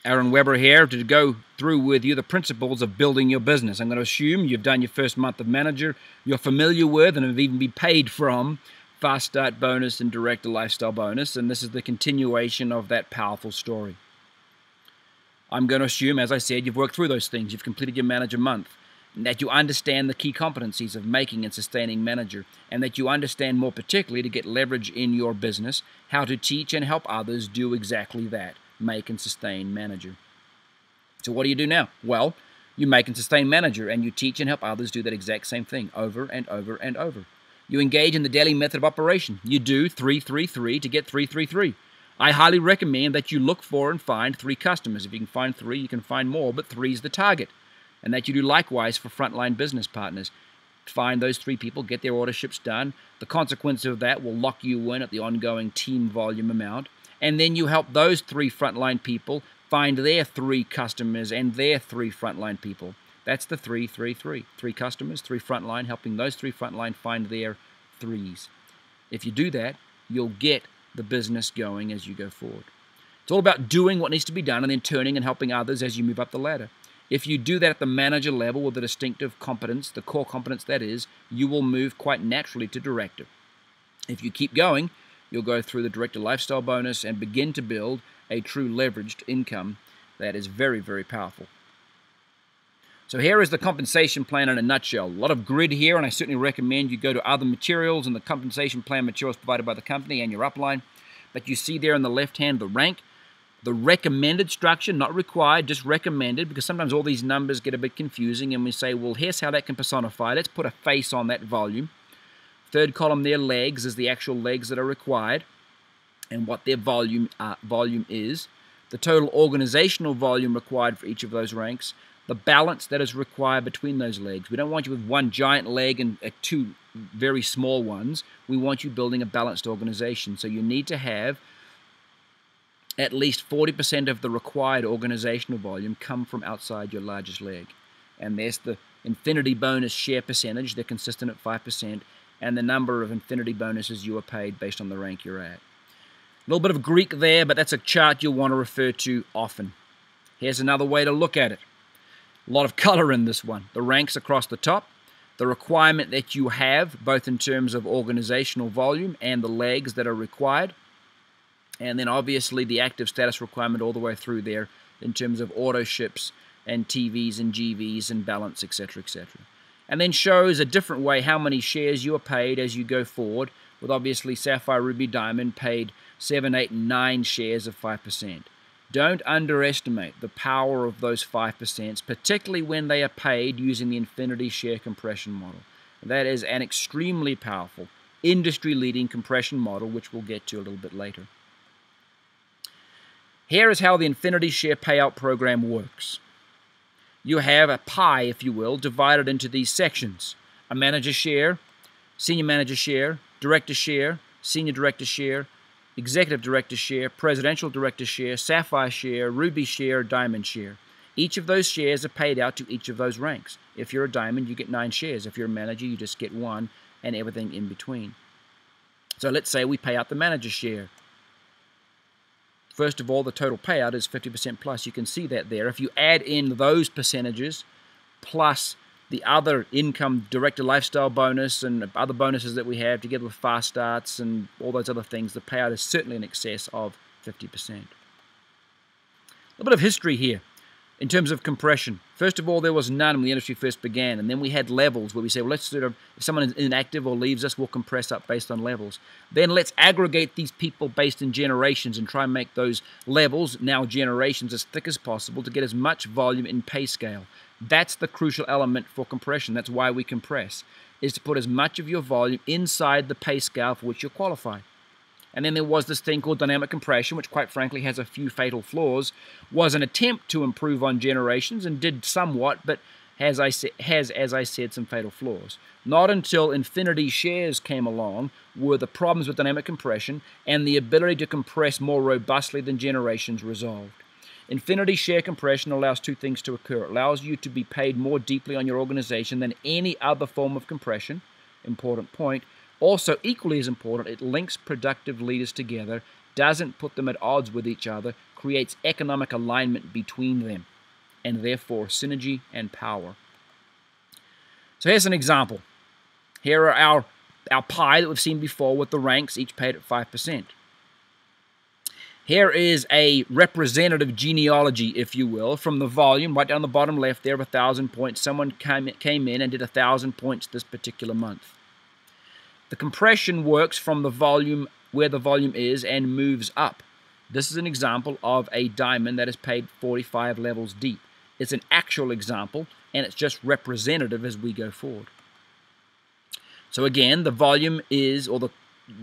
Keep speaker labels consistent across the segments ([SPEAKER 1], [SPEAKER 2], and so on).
[SPEAKER 1] Aaron Weber here to go through with you the principles of building your business. I'm going to assume you've done your first month of manager, you're familiar with and have even been paid from Fast Start Bonus and Director Lifestyle Bonus, and this is the continuation of that powerful story. I'm going to assume, as I said, you've worked through those things, you've completed your manager month, and that you understand the key competencies of making and sustaining manager, and that you understand more particularly to get leverage in your business, how to teach and help others do exactly that. Make and sustain manager. So what do you do now? Well, you make and sustain manager, and you teach and help others do that exact same thing over and over and over. You engage in the daily method of operation. You do 3-3-3 to get 3-3-3. I highly recommend that you look for and find 3 customers. If you can find 3, you can find more, but 3 is the target. And that you do likewise for frontline business partners. Find those 3 people, get their orderships done. The consequence of that will lock you in at the ongoing team volume amount. And then you help those 3 frontline people find their 3 customers and their 3 frontline people. That's the 3-3-3. 3 customers, 3 frontline, helping those 3 frontline find their 3s. If you do that, you'll get the business going as you go forward. It's all about doing what needs to be done and then turning and helping others as you move up the ladder. If you do that at the manager level with the distinctive competence, the core competence that is, you will move quite naturally to director. If you keep going, you'll go through the Director Lifestyle Bonus and begin to build a true leveraged income that is very, very powerful. So here is the compensation plan in a nutshell. A lot of grid here, and I certainly recommend you go to other materials and the compensation plan materials provided by the company and your upline. But you see there on the left hand the rank, the recommended structure, not required, just recommended, because sometimes all these numbers get a bit confusing and we say, well, here's how that can personify. Let's put a face on that volume. Third column there, legs, is the actual legs that are required and what their volume is. The total organizational volume required for each of those ranks. The balance that is required between those legs. We don't want you with one giant leg and 2 very small ones. We want you building a balanced organization. So you need to have at least 40% of the required organizational volume come from outside your largest leg. And there's the infinity bonus share percentage. They're consistent at 5%. And the number of infinity bonuses you are paid based on the rank you're at. A little bit of Greek there, but that's a chart you'll want to refer to often. Here's another way to look at it. A lot of color in this one. The ranks across the top, the requirement that you have, both in terms of organizational volume and the legs that are required, and then obviously the active status requirement all the way through there in terms of auto ships and TVs and GVs and balance, etc., etc. And then shows a different way how many shares you are paid as you go forward, with obviously Sapphire, Ruby, Diamond paid 7, 8, and 9 shares of 5%. Don't underestimate the power of those 5%, particularly when they are paid using the infinity share compression model. That is an extremely powerful, industry-leading compression model, which we'll get to a little bit later. Here is how the infinity share payout program works. You have a pie, if you will, divided into these sections. A manager share, senior manager share, director share, senior director share, executive director share, presidential director share, sapphire share, ruby share, diamond share. Each of those shares are paid out to each of those ranks. If you're a diamond, you get 9 shares. If you're a manager, you just get 1 and everything in between. So let's say we pay out the manager share. First of all, the total payout is 50% plus. You can see that there. If you add in those percentages plus the other income, director lifestyle bonus and other bonuses that we have together with fast starts and all those other things, the payout is certainly in excess of 50%. A little bit of history here in terms of compression. First of all, there was none when the industry first began, and then we had levels where we say, well, let's sort of, if someone is inactive or leaves us, we'll compress up based on levels. Then let's aggregate these people based in generations and try and make those levels, now generations, as thick as possible to get as much volume in pay scale. That's the crucial element for compression. That's why we compress, is to put as much of your volume inside the pay scale for which you're qualified. And then there was this thing called dynamic compression, which quite frankly has a few fatal flaws, was an attempt to improve on generations and did somewhat, but has, as I said, some fatal flaws. Not until infinity shares came along were the problems with dynamic compression and the ability to compress more robustly than generations resolved. Infinity share compression allows 2 things to occur. It allows you to be paid more deeply on your organization than any other form of compression. Important point. Also, equally as important, it links productive leaders together, doesn't put them at odds with each other, creates economic alignment between them, and therefore synergy and power. So here's an example. Here are our pie that we've seen before with the ranks, each paid at 5%. Here is a representative genealogy, if you will, from the volume, right down the bottom left there of 1,000 points. Someone came in and did 1,000 points this particular month. The compression works from the volume, where the volume is, and moves up. This is an example of a diamond that is paid 45 levels deep. It's an actual example, and it's just representative as we go forward. So again, the volume is, or the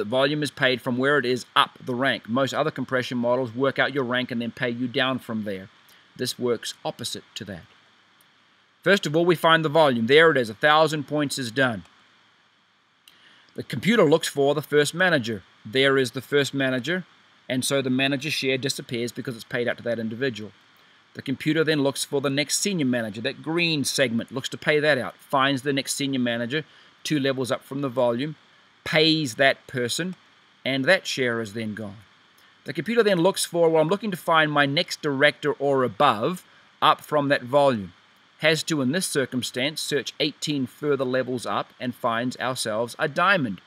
[SPEAKER 1] volume is paid from where it is up the rank. Most other compression models work out your rank and then pay you down from there. This works opposite to that. First of all, we find the volume. There it is, 1,000 points is done. The computer looks for the first manager. There is the first manager, and so the manager share disappears because it's paid out to that individual. The computer then looks for the next senior manager. That green segment looks to pay that out, finds the next senior manager, 2 levels up from the volume, pays that person, and that share is then gone. The computer then looks for, well, I'm looking to find my next director or above up from that volume. Has to, in this circumstance, search 18 further levels up and finds ourselves a diamond.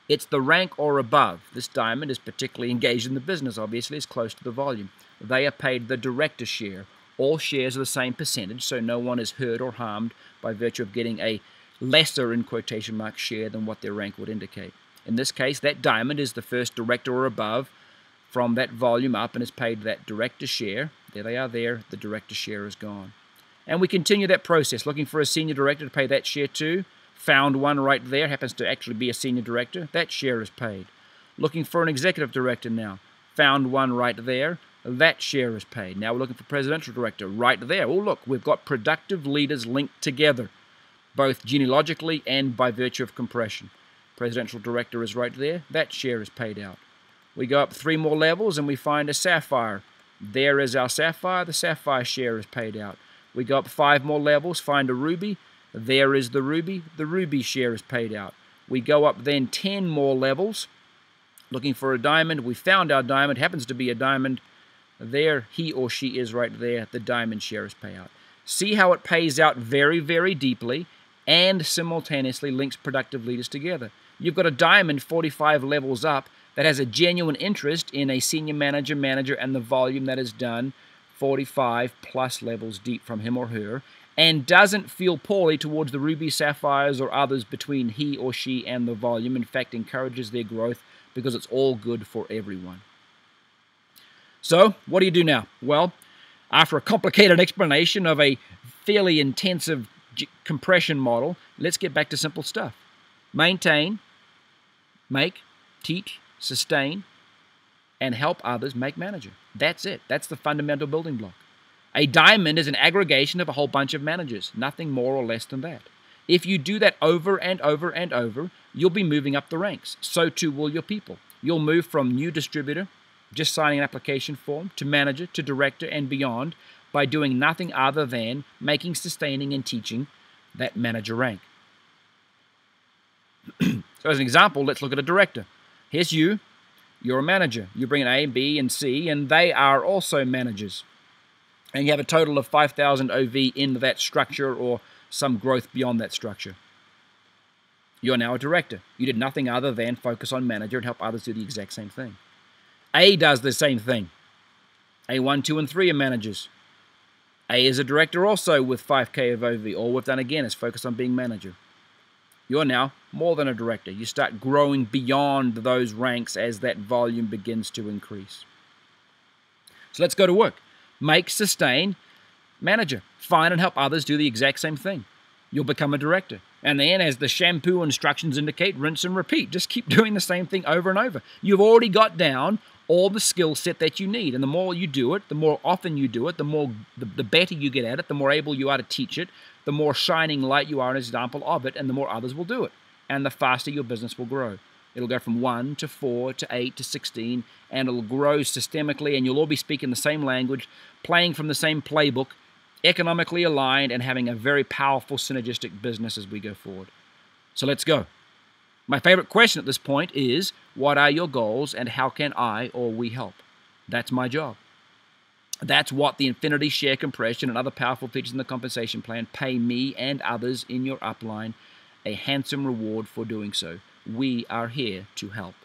[SPEAKER 1] It's the rank or above. This diamond is particularly engaged in the business, obviously, it's close to the volume. They are paid the director share. All shares are the same percentage, so no one is hurt or harmed by virtue of getting a lesser, in quotation marks, share than what their rank would indicate. In this case, that diamond is the first director or above from that volume up and is paid that director share. There they are there. The director share is gone. And we continue that process, looking for a senior director to pay that share to. Found one right there, happens to actually be a senior director. That share is paid. Looking for an executive director now. Found one right there. That share is paid. Now we're looking for presidential director right there. Oh, look, we've got productive leaders linked together, both genealogically and by virtue of compression. Presidential director is right there. That share is paid out. We go up 3 more levels and we find a sapphire. There is our sapphire. The sapphire share is paid out. We go up 5 more levels, find a ruby. There is the ruby. The ruby share is paid out. We go up then 10 more levels, looking for a diamond. We found our diamond. Happens to be a diamond. There he or she is right there. The diamond share is paid out. See how it pays out very, very deeply and simultaneously links productive leaders together. You've got a diamond 45 levels up that has a genuine interest in a senior manager, and the volume that is done 45 plus levels deep from him or her, and doesn't feel poorly towards the ruby, sapphires, or others between he or she and the volume. In fact, encourages their growth because it's all good for everyone. So, what do you do now? Well, after a complicated explanation of a fairly intensive compression model, let's get back to simple stuff. Maintain, make, teach, sustain, and help others make manager. That's it. That's the fundamental building block. A diamond is an aggregation of a whole bunch of managers, nothing more or less than that. If you do that over and over and over, you'll be moving up the ranks. So too will your people. You'll move from new distributor, just signing an application form, to manager, to director, and beyond by doing nothing other than making, sustaining, and teaching that manager rank. So as an example, let's look at a director. Here's you. You're a manager. You bring in A, B, and C, and they are also managers. And you have a total of 5,000 OV in that structure or some growth beyond that structure. You're now a director. You did nothing other than focus on manager and help others do the exact same thing. A does the same thing. A1, 2, and 3 are managers. A is a director also with 5K of OV. All we've done again is focus on being manager. You're now more than a director. You start growing beyond those ranks as that volume begins to increase. So let's go to work. Make, sustain, manager. Find and help others do the exact same thing. You'll become a director. And then, as the shampoo instructions indicate, rinse and repeat. Just keep doing the same thing over and over. You've already got down all the skill set that you need. And the more you do it, the more often you do it, the better you get at it, the more able you are to teach it, the more shining light you are an example of it, and the more others will do it. And the faster your business will grow. It'll go from 1 to 4 to 8 to 16, and it'll grow systemically, and you'll all be speaking the same language, playing from the same playbook, economically aligned, and having a very powerful synergistic business as we go forward. So let's go. My favorite question at this point is, what are your goals and how can I or we help? That's my job. That's what the Infinity Share Compression and other powerful features in the compensation plan pay me and others in your upline a handsome reward for doing so. We are here to help.